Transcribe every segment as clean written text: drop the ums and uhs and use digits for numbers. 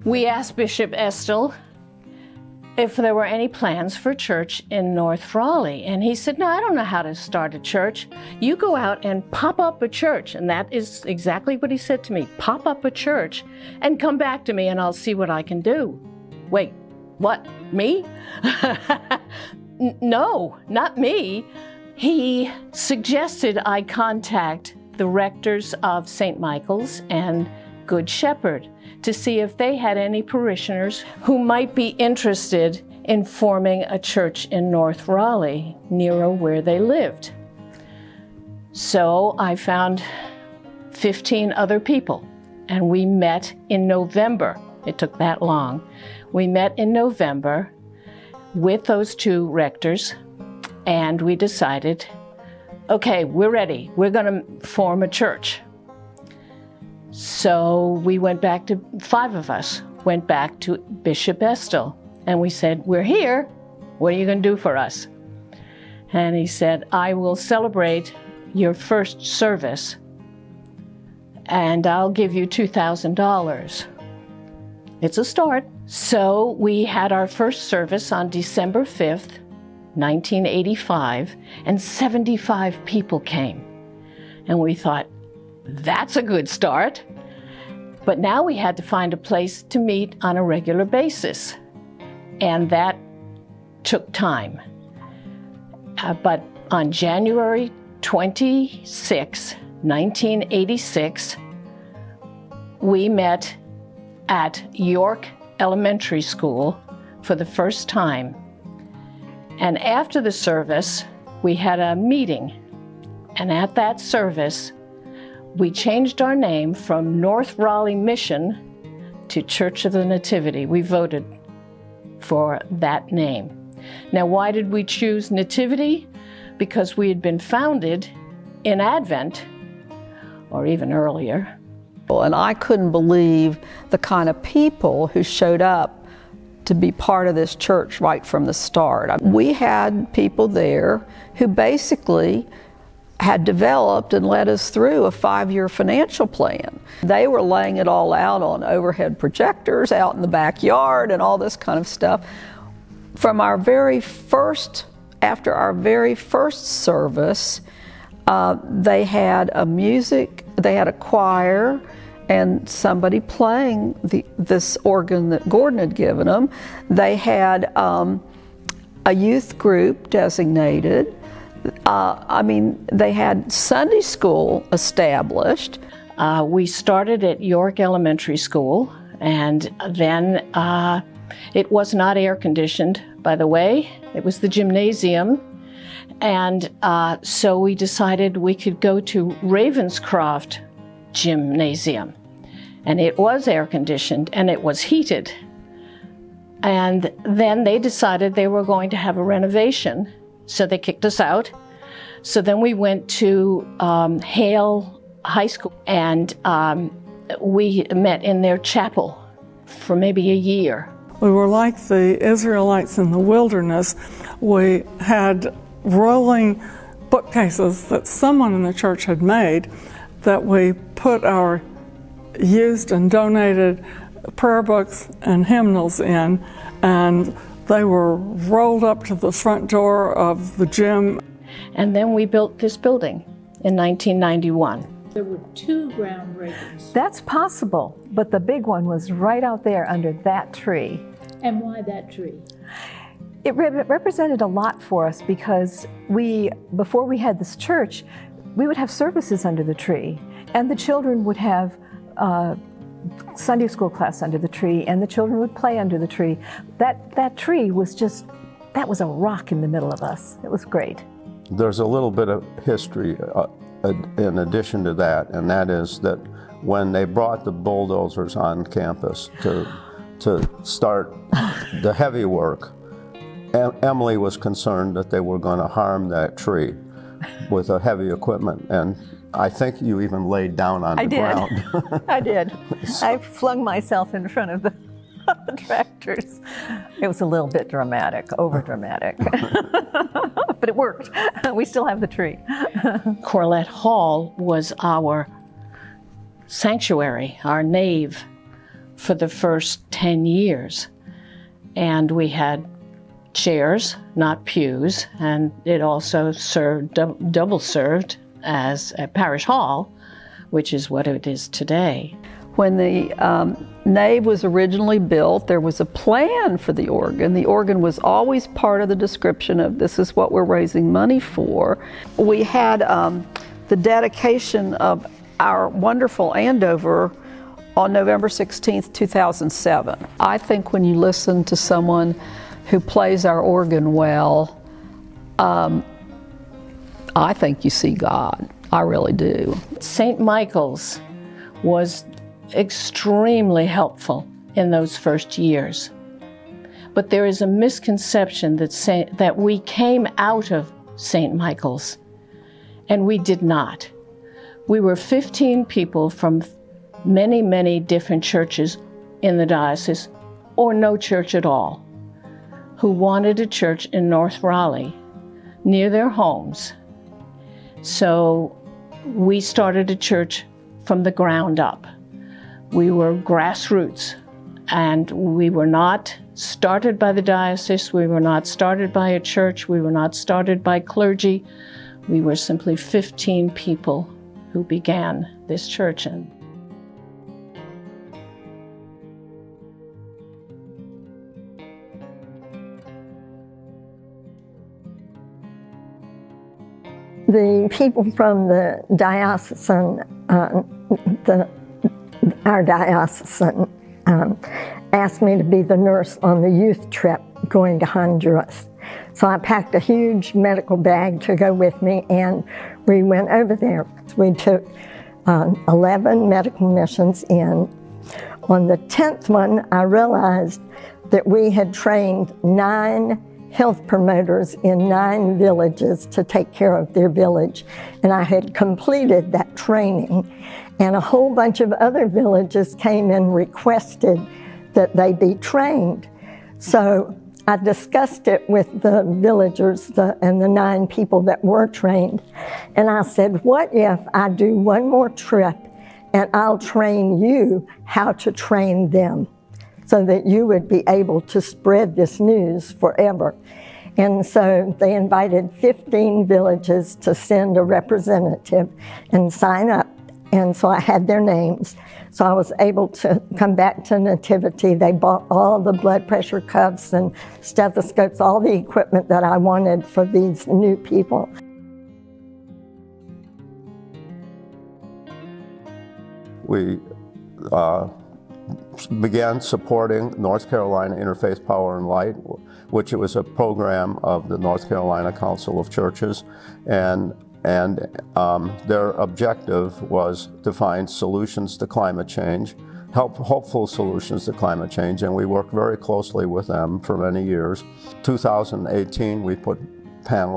We asked Bishop Estill if there were any plans for church in North Raleigh. And he said, no, I don't know how to start a church. You go out and pop up a church. And that is exactly what he said to me. Pop up a church and come back to me and I'll see what I can do. Wait, what? Me? No, not me. He suggested I contact the rectors of St. Michael's and Good Shepherd to see if they had any parishioners who might be interested in forming a church in North Raleigh, near where they lived. So I found 15 other people, and we met in November. It took that long. We met in November with those two rectors, and we decided, okay, we're ready. We're going to form a church. So we went back to, 5 of us went back to Bishop Estill, and we said, we're here. What are you going to do for us? And he said, I will celebrate your first service, and I'll give you $2,000. It's a start. So we had our first service on December 5th, 1985, and 75 people came. And we thought, that's a good start. But now we had to find a place to meet on a regular basis. And that took time. But on January 26, 1986, we met at York Elementary School for the first time. And after the service, we had a meeting. And at that service, we changed our name from North Raleigh Mission to Church of the Nativity. We voted for that name. Now, why did we choose Nativity? Because we had been founded in Advent, or even earlier. And I couldn't believe the kind of people who showed up to be part of this church right from the start. We had people there who basically had developed and led us through a 5-year financial plan. They were laying it all out on overhead projectors out in the backyard and all this kind of stuff. From our very first, after our very first service, they had a choir and somebody playing this organ that Gordon had given them. They had a youth group designated. They had Sunday school established. We started at York Elementary School, and then it was not air conditioned, by the way. It was the gymnasium. And so we decided we could go to Ravenscroft Gymnasium. And it was air conditioned and it was heated. And then they decided they were going to have a renovation. So they kicked us out. So then we went to Hale High School, and we met in their chapel for maybe a year. We were like the Israelites in the wilderness. We had rolling bookcases that someone in the church had made that we put our used and donated prayer books and hymnals in, and they were rolled up to the front door of the gym. And then we built this building in 1991. There were 2 groundbreakers. That's possible, but the big one was right out there under that tree. And why that tree? It represented a lot for us because before we had this church, we would have services under the tree, and the children would have Sunday school class under the tree, and the children would play under the tree. That tree was that was a rock in the middle of us. It was great. There's a little bit of history in addition to that, and that is that when they brought the bulldozers on campus to start the heavy work, Emily was concerned that they were going to harm that tree with the heavy equipment, and I think you even laid down on the ground. I did. I flung myself in front of the tractors. It was a little bit dramatic, over dramatic, but it worked. We still have the tree. Corlett Hall was our sanctuary, our nave. for the first 10 years. And we had chairs, not pews, and it also served, double served as a parish hall, which is what it is today. When the nave was originally built, there was a plan for the organ. The organ was always part of the description of this is what we're raising money for. We had the dedication of our wonderful Andover on November 16th, 2007. I think when you listen to someone who plays our organ well, I think you see God. I really do. St. Michael's was extremely helpful in those first years. But there is a misconception that we came out of St. Michael's, and we did not. We were 15 people from many, many different churches in the diocese, or no church at all, who wanted a church in North Raleigh, near their homes. So we started a church from the ground up. We were grassroots, and we were not started by the diocese, we were not started by a church, we were not started by clergy. We were simply 15 people who began this church. The people from the diocesan, our diocesan, asked me to be the nurse on the youth trip going to Honduras. So I packed a huge medical bag to go with me, and we went over there. We took 11 medical missions in. On the 10th one, I realized that we had trained 9 health promoters in 9 villages to take care of their village. And I had completed that training. And a whole bunch of other villages came and requested that they be trained. So I discussed it with the villagers and the 9 people that were trained. And I said, what if I do one more trip and I'll train you how to train them, so that you would be able to spread this news forever. And so they invited 15 villages to send a representative and sign up. And so I had their names. So I was able to come back to Nativity. They bought all the blood pressure cuffs and stethoscopes, all the equipment that I wanted for these new people. We began supporting North Carolina Interfaith Power and Light, which was a program of the North Carolina Council of Churches, and their objective was to find solutions to climate change, hopeful solutions to climate change, and we worked very closely with them for many years. 2018, we put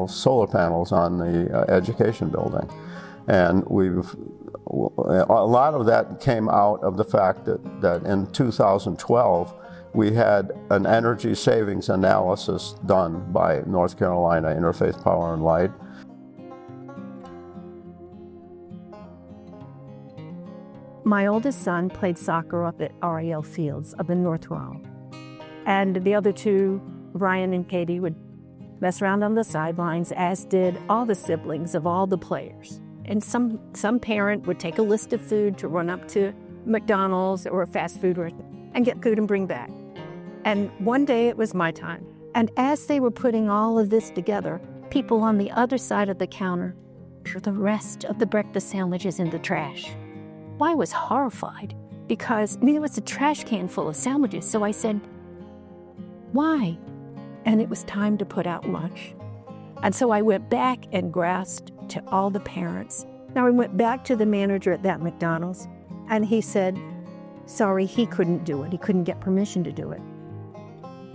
solar panels on the education building, and a lot of that came out of the fact that in 2012, we had an energy savings analysis done by North Carolina Interfaith Power and Light. My oldest son played soccer up at REL Fields up in North Raleigh. And the other 2, Ryan and Katie, would mess around on the sidelines, as did all the siblings of all the players. And some parent would take a list of food to run up to McDonald's or a fast food restaurant and get food and bring back. And one day it was my time. And as they were putting all of this together, people on the other side of the counter threw the rest of the breakfast sandwiches in the trash. Well, I was horrified because there was a trash can full of sandwiches. So I said, why? And it was time to put out lunch. And so I went back and grasped to all the parents. Now I went back to the manager at that McDonald's, and he said, sorry, he couldn't do it. He couldn't get permission to do it.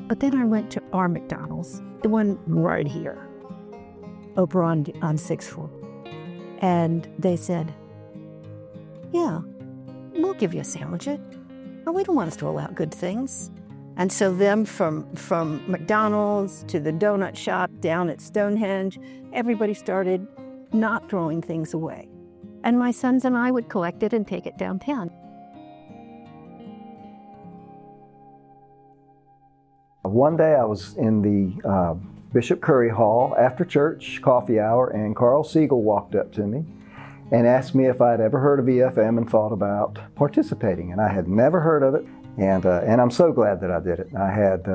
But then I went to our McDonald's, the one right here, over on 6th floor. And they said, yeah, we'll give you a sandwich. But we don't want to throw out good things. And so them from McDonald's to the donut shop down at Stonehenge, everybody started not throwing things away. And my sons and I would collect it and take it downtown. one day I was in the Bishop Curry Hall after church, coffee hour, and Carl Siegel walked up to me and asked me if I'd ever heard of EFM and thought about participating. And I had never heard of it, and I'm so glad that I did it. I had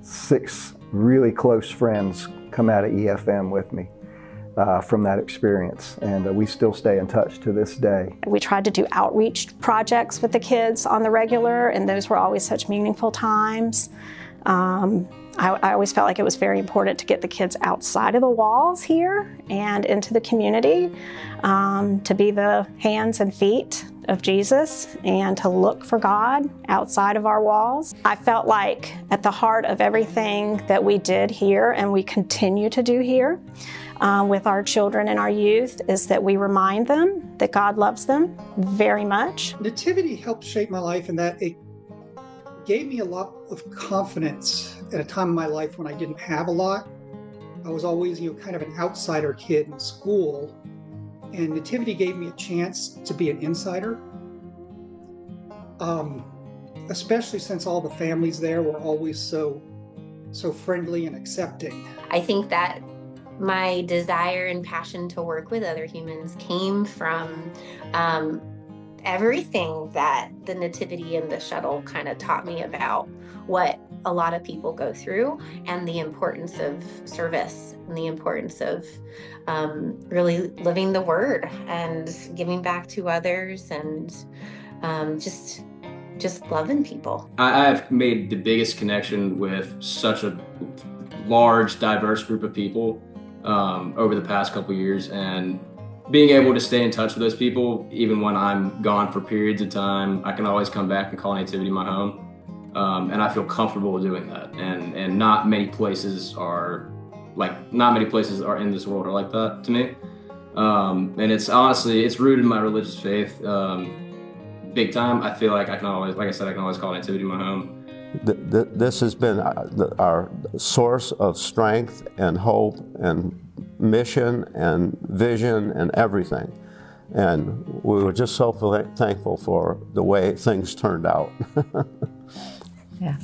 6 really close friends come out of EFM with me from that experience, and we still stay in touch to this day. We tried to do outreach projects with the kids on the regular, and those were always such meaningful times. I always felt like it was very important to get the kids outside of the walls here and into the community, to be the hands and feet of Jesus and to look for God outside of our walls. I felt like at the heart of everything that we did here and we continue to do here with our children and our youth is that we remind them that God loves them very much. Nativity helped shape my life in that it gave me a lot of confidence at a time in my life when I didn't have a lot. I was always, kind of an outsider kid in school, and Nativity gave me a chance to be an insider. Especially since all the families there were always so friendly and accepting. I think that my desire and passion to work with other humans came from everything that the Nativity and the shuttle kind of taught me about what a lot of people go through and the importance of service and the importance of really living the word and giving back to others and just loving people. I have made the biggest connection with such a large, diverse group of people over the past couple years, and being able to stay in touch with those people, even when I'm gone for periods of time, I can always come back and call Nativity my home. And I feel comfortable doing that. And not many places are in this world are like that to me. And it's honestly, it's rooted in my religious faith big time. I feel like I can always call Nativity my home. This has been our source of strength and hope and mission and vision and everything. And we were just so thankful for the way things turned out. Yeah.